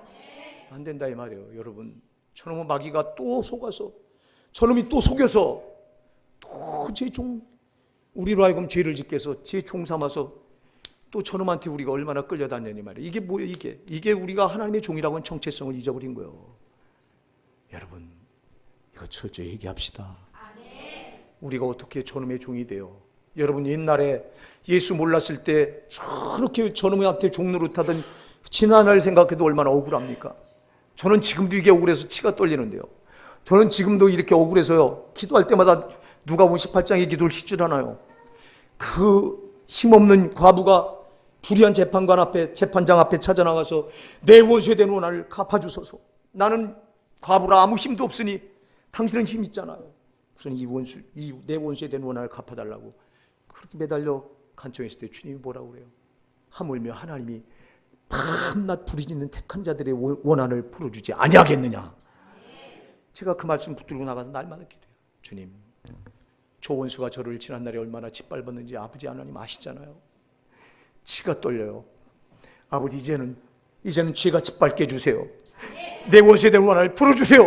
안 된다 이 말이에요. 여러분, 저놈의 마귀가 또 속아서 저놈이 또 속여서 또 제 종 우리로 하여금 죄를 짓게 해서 제 종 삼아서 또 저놈한테 우리가 얼마나 끌려다녔니 말이에요. 이게 뭐예요? 이게 우리가 하나님의 종이라고 하는 정체성을 잊어버린 거예요. 여러분, 이거 철저히 얘기합시다. 우리가 어떻게 저놈의 종이 돼요? 여러분, 옛날에 예수 몰랐을 때 저렇게 저놈한테 종 노릇하던 지난날 생각해도 얼마나 억울합니까? 저는 지금도 이게 억울해서 치가 떨리는데요. 저는 지금도 이렇게 억울해서요, 기도할 때마다 누가복음 18장의 기도를 쉽지 않아요. 그 힘없는 과부가 불의한 재판장 앞에 찾아나가서 내 원수에 대한 원한을 갚아주소서. 나는 과부라 아무 힘도 없으니 당신은 힘 있잖아요. 그래서 내 원수에 대한 원한을 갚아달라고 그렇게 매달려 간청했을 때 주님이 뭐라고 그래요? 하물며 하나님이 밤낮 부르짖는 택한 자들의 원한을 풀어주지 아니하겠느냐. 제가 그 말씀 붙들고 나가서 날마다 기도해요. 주님, 저 원수가 저를 지난날에 얼마나 짓밟았는지 아버지 하나님 아시잖아요. 치가 떨려요. 아버지, 이제는 죄가 짓밟게 해주세요. 내 원수에 대한 원한을 풀어주세요.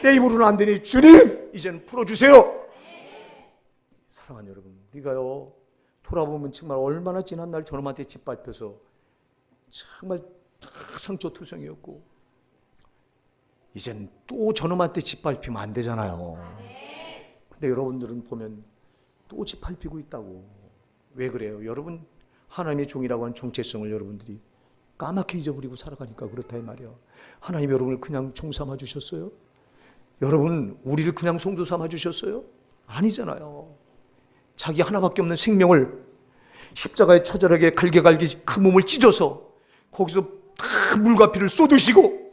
내 입으로는 안 되니 주님, 이제는 풀어주세요. 사랑하는 여러분, 우리가요 돌아보면 정말 얼마나 지난날 저놈한테 짓밟혀서 정말 상처투성이었고 이젠 또 저놈한테 짓밟히면 안 되잖아요. 근데 여러분들은 보면 또 짓밟히고 있다고. 왜 그래요? 여러분, 하나님의 종이라고 하는 정체성을 여러분들이 까맣게 잊어버리고 살아가니까 그렇다 이 말이에요. 하나님 여러분을 그냥 종 삼아 주셨어요? 여러분, 우리를 그냥 성도 삼아 주셨어요? 아니잖아요. 자기 하나밖에 없는 생명을 십자가에 처절하게 갈게갈게 그 몸을 찢어서 거기서 다 물과 피를 쏟으시고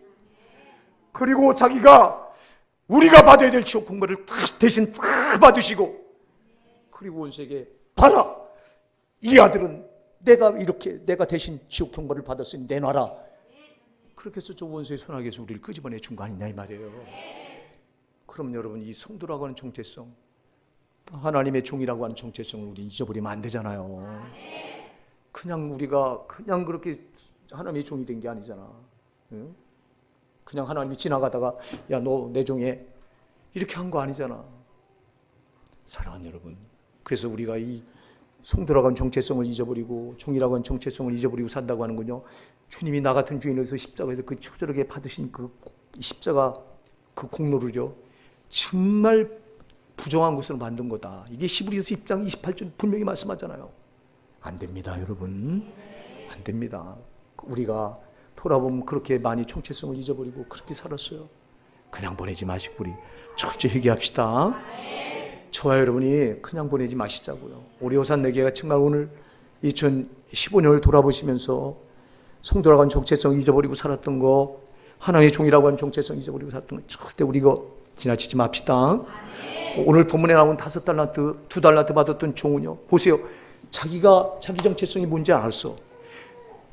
그리고 자기가 우리가 받아야 될 지옥 공벌을 대신 다 받으시고 그리고 원수에게 봐라, 이 아들은 내가 대신 지옥 경벌을 받았으니 내놔라. 그렇게 해서 저 원수의 손아귀에서 우리를 끄집어내 준 거 아니냐 이 말이에요. 그럼 여러분, 이 성도라고 하는 정체성, 하나님의 종이라고 하는 정체성을 우리 잊어버리면 안 되잖아요. 그냥 우리가 그냥 그렇게 하나님의 종이 된 게 아니잖아. 그냥 하나님이 지나가다가 야, 너 내 종에 이렇게 한 거 아니잖아. 사랑하는 여러분, 그래서 우리가 이 성도라고 하는 정체성을 잊어버리고 종이라고 하는 정체성을 잊어버리고 산다고 하는군요. 주님이 나 같은 주인으로서 십자가에서 그 처절하게 받으신 그 십자가 그 공로를요 정말 부정한 것으로 만든 거다. 이게 히브리서 10장 28절 분명히 말씀하잖아요. 안 됩니다, 여러분. 안 됩니다. 우리가 돌아보면 그렇게 많이 정체성을 잊어버리고 그렇게 살았어요. 그냥 보내지 마시고 우리 철저히 회개합시다. 저와 여러분이 그냥 보내지 마시자고요. 우리 호산내교회가 정말 오늘 2015년을 돌아보시면서 성도라고 하는 정체성 잊어버리고 살았던 거, 하나님의 종이라고 하는 정체성 잊어버리고 살았던 거 절대 우리 이거 지나치지 맙시다. 오늘 본문에 나온 5달란트, 2달란트 받았던 종은요, 보세요. 자기 정체성이 뭔지 알았어.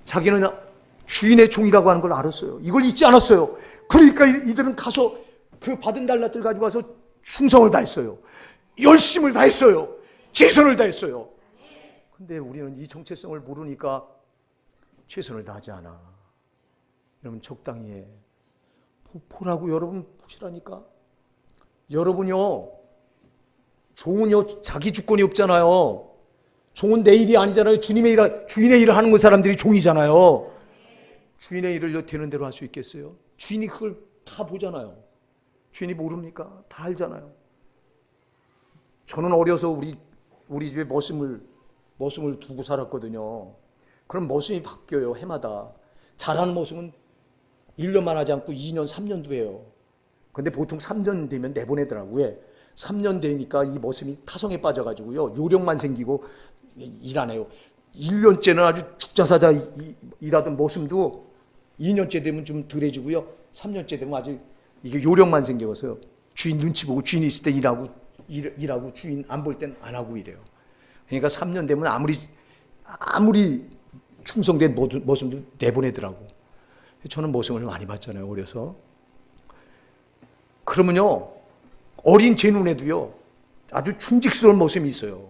자기는 주인의 종이라고 하는 걸 알았어요. 이걸 잊지 않았어요. 그러니까 이들은 가서 그 받은 달란트를 가지고 와서 충성을 다했어요. 열심을 다했어요. 최선을 다했어요. 근데 우리는 이 정체성을 모르니까 최선을 다하지 않아. 여러분 적당히 해. 보라고 여러분 보시라니까. 여러분요, 종은요 자기 주권이 없잖아요. 종은 내 일이 아니잖아요. 주인의 일을 하는 사람들이 종이잖아요. 주인의 일을 되는 대로 할 수 있겠어요? 주인이 그걸 다 보잖아요. 주인이 모릅니까? 다 알잖아요. 저는 어려서 우리 집에 머슴을 두고 살았거든요. 그럼 머슴이 바뀌어요, 해마다. 잘하는 머슴은 1년만 하지 않고 2년, 3년도 해요. 근데 보통 3년 되면 내보내더라고요. 왜? 3년 되니까 이 머슴이 타성에 빠져가지고요, 요령만 생기고 일 안 해요. 1년째는 아주 죽자사자 일하던 머슴도 2년째 되면 좀 덜해지고요, 3년째 되면 아주 이게 요령만 생겨서 주인 눈치 보고, 주인 있을 때 일하고 주인 안 볼 땐 안 하고 이래요. 그러니까 3년 되면 아무리 충성된 머슴도 내보내더라고. 저는 머슴을 많이 봤잖아요, 어려서. 그러면요, 어린 제 눈에도요 아주 충직스러운 머슴이 있어요.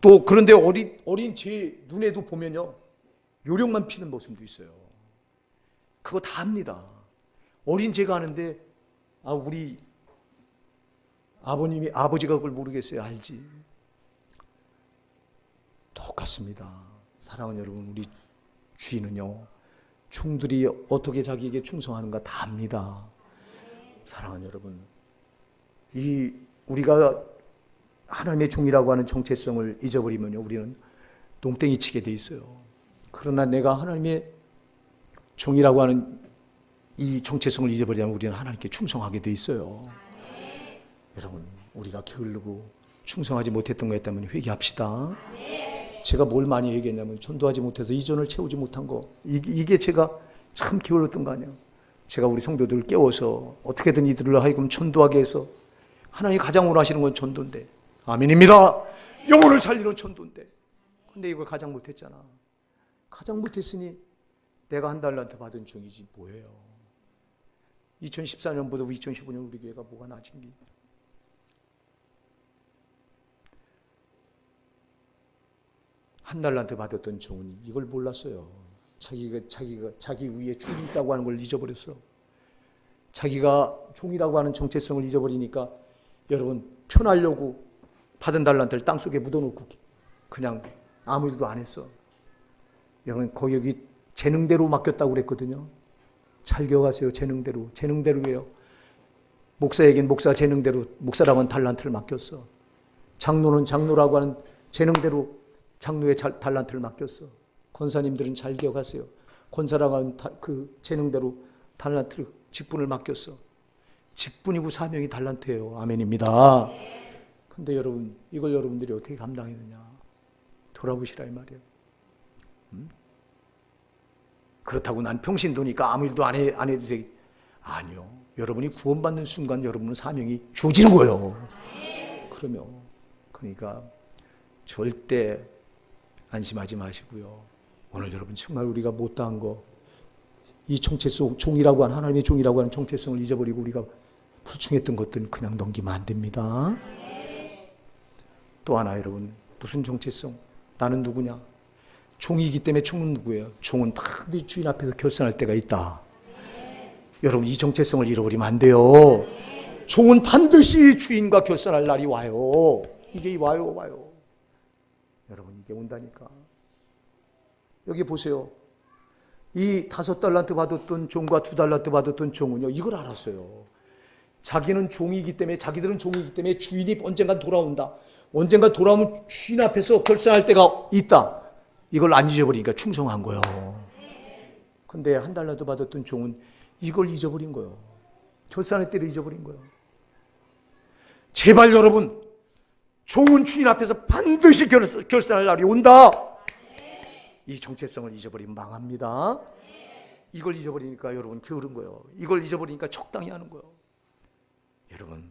또 그런데 어린 제 눈에도 보면요 요령만 피는 머슴도 있어요. 그거 다 합니다. 어린 제가 하는데 우리 아버지가 그걸 모르겠어요? 알지. 똑같습니다. 사랑하는 여러분, 우리 주인은요 종들이 어떻게 자기에게 충성하는가 다 압니다. 사랑하는 여러분, 우리가 하나님의 종이라고 하는 정체성을 잊어버리면요 우리는 농땡이 치게 돼 있어요. 그러나 내가 하나님의 종이라고 하는 이 정체성을 잊어버리면 우리는 하나님께 충성하게 돼 있어요. 여러분, 우리가 게으르고 충성하지 못했던 거에 때문에 회개합시다. 제가 뭘 많이 얘기했냐면 전도하지 못해서 이전을 채우지 못한 거, 이게 제가 참 게을렀던 거 아니에요. 제가 우리 성도들을 깨워서 어떻게든 이들을 하여금 전도하게 해서, 하나님이 가장 원하시는 건 전도인데, 아멘입니다. 영혼을 살리는 전도인데, 근데 이걸 가장 못했잖아. 가장 못했으니 내가 한 달란트 받은 종이지 뭐예요. 2014년보다 2015년 우리 교회가 뭐가 나아진 게. 한 달란트 받았던 종은 이걸 몰랐어요. 자기 위에 주인이 있다고 하는 걸 잊어버렸어. 자기가 종이라고 하는 정체성을 잊어버리니까 여러분, 편하려고 받은 달란트를 땅속에 묻어놓고 그냥 아무 일도 안 했어. 여러분, 여기 재능대로 맡겼다고 그랬거든요. 잘 기억하세요. 재능대로예요. 목사에겐 목사 재능대로, 목사라고 하는 달란트를 맡겼어. 장로는 장로라고 하는 재능대로 장로의 달란트를 맡겼어. 권사님들은 잘 기억하세요. 권사라고 하는 그 재능대로 달란트를, 직분을 맡겼어. 직분이고 사명이 달란트예요. 아멘입니다. 근데 여러분, 이걸 여러분들이 어떻게 감당했느냐, 돌아보시라 이 말이에요. 그렇다고 난 평신도니까 아무 일도 안 해도 되겠. 아니요. 여러분이 구원받는 순간 여러분은 사명이 주어지는 거예요. 그러니까 절대 안심하지 마시고요. 오늘 여러분 정말 우리가 못다한 거, 이 정체성, 종이라고 하는, 하나님의 종이라고 하는 정체성을 잊어버리고 우리가 불충했던 것들은 그냥 넘기면 안 됩니다. 또 하나, 여러분, 무슨 정체성? 나는 누구냐? 종이기 때문에 종은 누구예요? 종은 반드시 주인 앞에서 결산할 때가 있다. 여러분, 이 정체성을 잃어버리면 안 돼요. 종은 반드시 주인과 결산할 날이 와요. 이게 와요. 여러분, 이게 온다니까. 여기 보세요. 이 5달란트 받았던 종과 2달란트 받았던 종은요, 이걸 알았어요. 자기들은 종이기 때문에 주인이 언젠가 돌아온다. 언젠가 돌아오면 주인 앞에서 결산할 때가 있다. 이걸 안 잊어버리니까 충성한 거예요. 근데 1달란트 받았던 종은 이걸 잊어버린 거예요. 결산할 때를 잊어버린 거예요. 제발 여러분, 종은 주인 앞에서 반드시 결산할 날이 온다. 이 정체성을 잊어버리면 망합니다. 이걸 잊어버리니까 여러분 게으른 거예요. 이걸 잊어버리니까 적당히 하는 거예요. 여러분,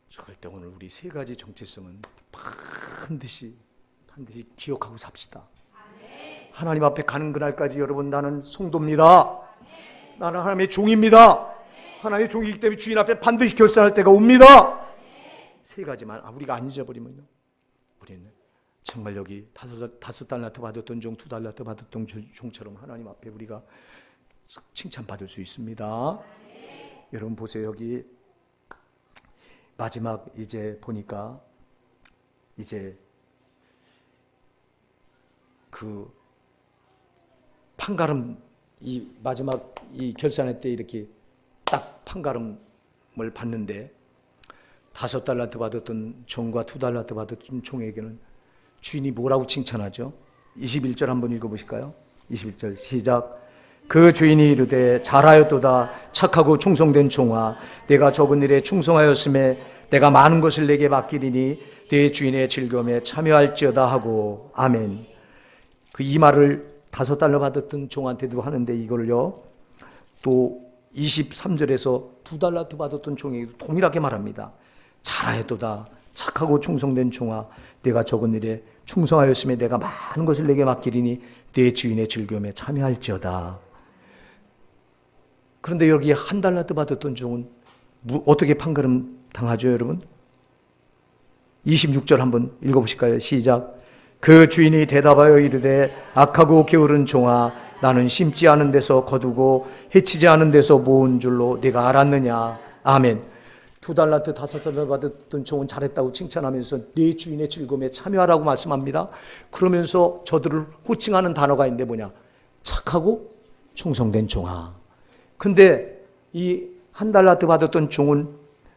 절대 오늘 우리 3가지 정체성은 반드시 기억하고 삽시다. 하나님 앞에 가는 그날까지 여러분, 나는 성도입니다. 나는 하나님의 종입니다. 하나님의 종이기 때문에 주인 앞에 반드시 결산할 때가 옵니다. 3가지만 우리가 안 잊어버리면요, 우리는 정말 여기 다섯 달란트 받았던 종, 두 달란트 받았던 종처럼 하나님 앞에 우리가 칭찬받을 수 있습니다. 여러분 보세요. 여기 마지막 이제 보니까 이제 그 판가름, 이 마지막 이 결산할 때 이렇게 딱 판가름을 받는데, 5달란트 받았던 종과 2달란트 받았던 종에게는 주인이 뭐라고 칭찬하죠? 21절 한번 읽어보실까요? 21절 시작. 그 주인이 이르되 잘하였도다 착하고 충성된 종아, 내가 적은 일에 충성하였음에 내가 많은 것을 내게 맡기리니 내 주인의 즐거움에 참여할지어다 하고. 아멘. 그 이 말을 5달러 받았던 종한테도 하는데, 이걸요 또 23절에서 2달란트 받았던 종에게도 동일하게 말합니다. 잘하였도다 착하고 충성된 종아, 내가 적은 일에 충성하였음에 내가 많은 것을 내게 맡기리니 내 주인의 즐거움에 참여할지어다. 그런데 여기 1달란트 받았던 종은 어떻게 판가름 당하죠, 여러분? 26절 한번 읽어보실까요? 시작. 그 주인이 대답하여 이르되 악하고 게으른 종아, 나는 심지 않은 데서 거두고 해치지 않은 데서 모은 줄로 네가 알았느냐. 아멘. 2달란트 5달란트 받았던 종은 잘했다고 칭찬하면서 네 주인의 즐거움에 참여하라고 말씀합니다. 그러면서 저들을 호칭하는 단어가 있는데 뭐냐? 착하고 충성된 종아. 근데 이 1달란트 받았던 종은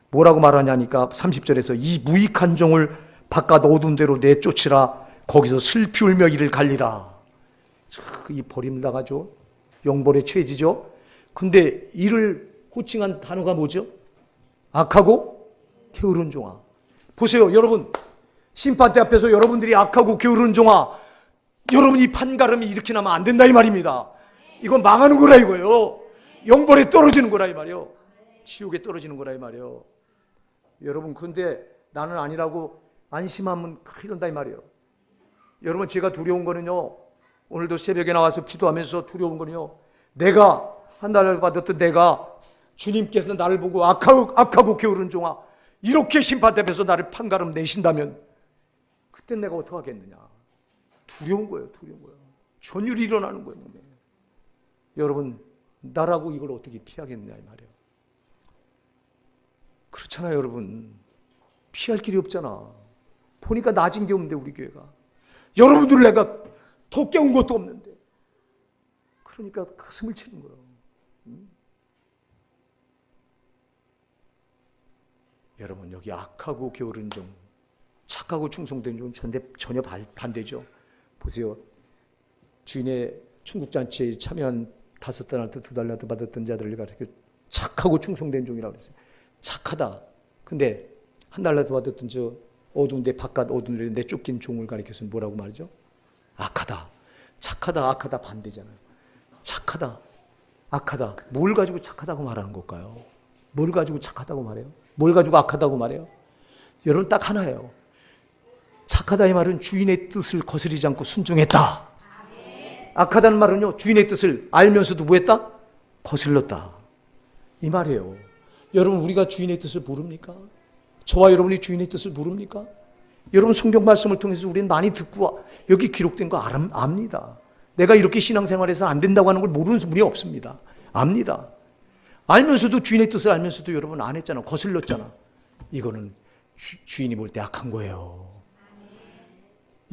뭐라고 말하냐니까 30절에서 이 무익한 종을 바깥 어두운 데로 내쫓으라. 거기서 슬피 울며 이를 갈리라. 이 버림당하죠. 영벌에 처해지죠. 근데 이를 호칭한 단어가 뭐죠? 악하고 게으른 종아. 보세요, 여러분. 심판대 앞에서 여러분들이 악하고 게으른 종아, 여러분이 판가름이 이렇게 나면 안 된다 이 말입니다. 이건 망하는 거라 이거예요. 영벌에 떨어지는 거라 이 말이에요. 지옥에 떨어지는 거라 이 말이에요. 여러분, 근데 나는 아니라고 안심하면 큰일 난다 이 말이에요. 여러분, 제가 두려운 거는요, 오늘도 새벽에 나와서 기도하면서 두려운 거는요, 내가 1달을 받았던 내가 주님께서 나를 보고 악하고 게으른 종아, 이렇게 심판대 앞에서 나를 판가름 내신다면 그때 내가 어떻게 하겠느냐. 두려운 거예요. 두려운 거예요. 전율이 일어나는 거예요. 여러분, 나라고 이걸 어떻게 피하겠느냐 이 말이에요. 그렇잖아요, 여러분. 피할 길이 없잖아. 보니까 낮은 게 없는데 우리 교회가. 여러분들 내가 더 깨운 것도 없는데. 그러니까 가슴을 치는 거예요. 여러분, 여기 악하고 게으른 종, 착하고 충성된 종은 전혀 반대죠. 보세요. 주인의 충국잔치에 참여한 5달란트, 2달란트 받았던 자들을 가르쳐 착하고 충성된 종이라고 그랬어요. 착하다. 근데 1달란트 받았던 저 어두운 데 바깥 어두운 데 내쫓긴 종을 가리켜서 뭐라고 말이죠? 악하다. 착하다, 악하다 반대잖아요. 착하다, 악하다. 뭘 가지고 착하다고 말하는 걸까요? 뭘 가지고 착하다고 말해요? 뭘 가지고 악하다고 말해요? 여러분, 딱 하나예요. 착하다 이 말은 주인의 뜻을 거스르지 않고 순종했다. 악하다는 말은요, 주인의 뜻을 알면서도 뭐했다? 거슬렀다. 이 말이에요. 여러분, 우리가 주인의 뜻을 모릅니까? 저와 여러분이 주인의 뜻을 모릅니까? 여러분, 성경 말씀을 통해서 우리는 많이 듣고 여기 기록된 거 압니다. 내가 이렇게 신앙생활에서 안 된다고 하는 걸 모르는 분이 없습니다. 압니다. 알면서도, 주인의 뜻을 알면서도 여러분 안 했잖아. 거슬렀잖아. 이거는 주인이 볼 때 악한 거예요.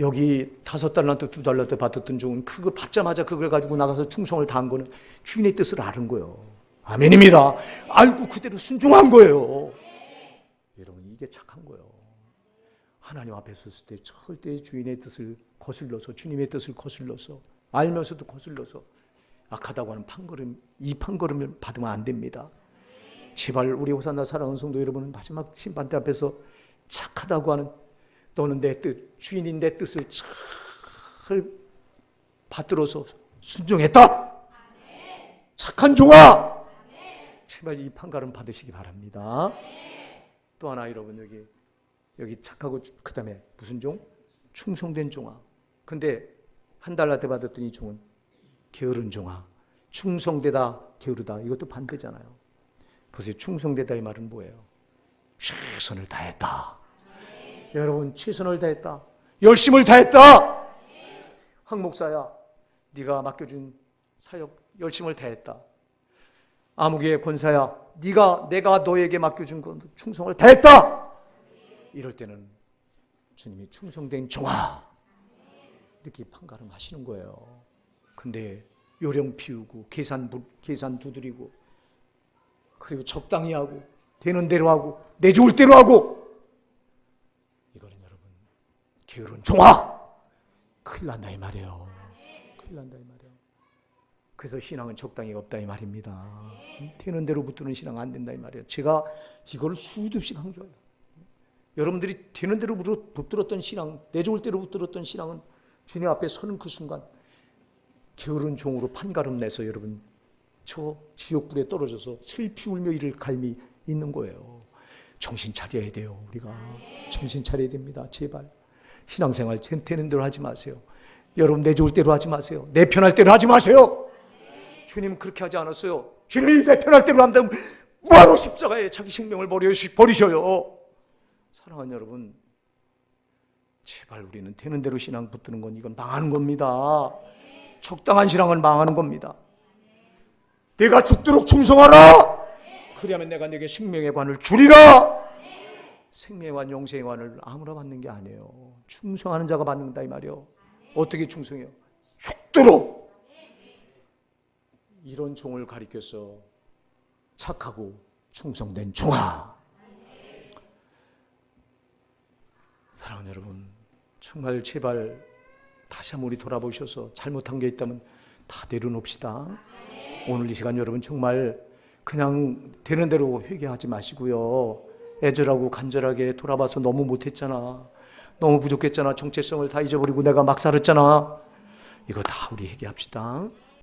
여기 5달란트, 2달란트 받았던 종은 그걸 받자마자 그걸 가지고 나가서 충성을 다한 거는 주인의 뜻을 아는 거예요. 아멘입니다. 알고 그대로 순종한 거예요. 여러분, 이게 착한 거예요. 하나님 앞에 섰을 때 절대 주인의 뜻을 거슬러서, 주님의 뜻을 거슬러서, 알면서도 거슬러서 악하다고 하는 판걸음, 이 판걸음을 받으면 안 됩니다. 제발 우리 호산나 사랑하는 성도 여러분은 마지막 심판대 앞에서 착하다고 하는, 너는 내 뜻, 주인인 내 뜻을 잘 받들어서 순종했다. 착한 종아, 제발 이 판가름 받으시기 바랍니다. 또 하나, 여러분, 여기 착하고, 그 다음에 무슨 종? 충성된 종아. 근데 1달란트 받았던 이 종은 게으른 종아. 충성되다, 게으르다, 이것도 반대잖아요. 보세요. 충성되다 이 말은 뭐예요? 최선을 다했다. 여러분, 최선을 다했다. 열심을 다했다. 황 목사야, 네가 맡겨준 사역 열심을 다했다. 아무개 권사야, 내가 너에게 맡겨준 건 충성을 다했다. 이럴 때는 주님이 충성된 종아 이렇게 판가름하시는 거예요. 근데 요령 피우고 계산 두드리고 그리고 적당히 하고 되는 대로 하고 내 좋을 대로 하고, 이거는 여러분 게으른 종아 큰일 난다 이 말이에요. 큰일 난다 이 말이에요. 그래서 신앙은 적당히 없다 이 말입니다. 되는 대로 붙드는 신앙 안 된다 이 말이에요. 제가 이걸 수도 없이 강조해요. 여러분들이 되는 대로 붙들었던 신앙, 내 좋을 대로 붙들었던 신앙은 주님 앞에 서는 그 순간 게으른 종으로 판가름 내서 여러분 저 지옥불에 떨어져서 슬피 울며 이를 갈미 있는 거예요. 정신 차려야 돼요. 우리가 정신 차려야 됩니다. 제발 신앙생활 되는 대로 하지 마세요. 여러분 내 좋을 대로 하지 마세요. 내 편할 대로 하지 마세요. 주님은 그렇게 하지 않았어요. 주님이 내 편할 대로 한다면 뭐하러 십자가에 자기 생명을 버리셔요. 사랑하는 여러분, 제발 우리는 되는 대로 신앙 붙드는 건 이건 망하는 겁니다. 적당한 신앙은 망하는 겁니다. 내가 죽도록 충성하라. 그리하면 내가 내게 생명의 관을 주리라. 생명의 관, 영생의 관을 아무나 받는 게 아니에요. 충성하는 자가 받는다 이 말이에요. 어떻게 충성해요? 죽도록. 이런 종을 가리켜서 착하고 충성된 종아. 사랑하는 여러분, 정말 제발 다시 한번 우리 돌아보셔서 잘못한 게 있다면 다 내려놓읍시다. 오늘 이 시간 여러분 정말 그냥 되는 대로 회개하지 마시고요. 애절하고 간절하게 돌아봐서 너무 못했잖아, 너무 부족했잖아, 정체성을 다 잊어버리고 내가 막 살았잖아, 이거 다 우리 회개합시다.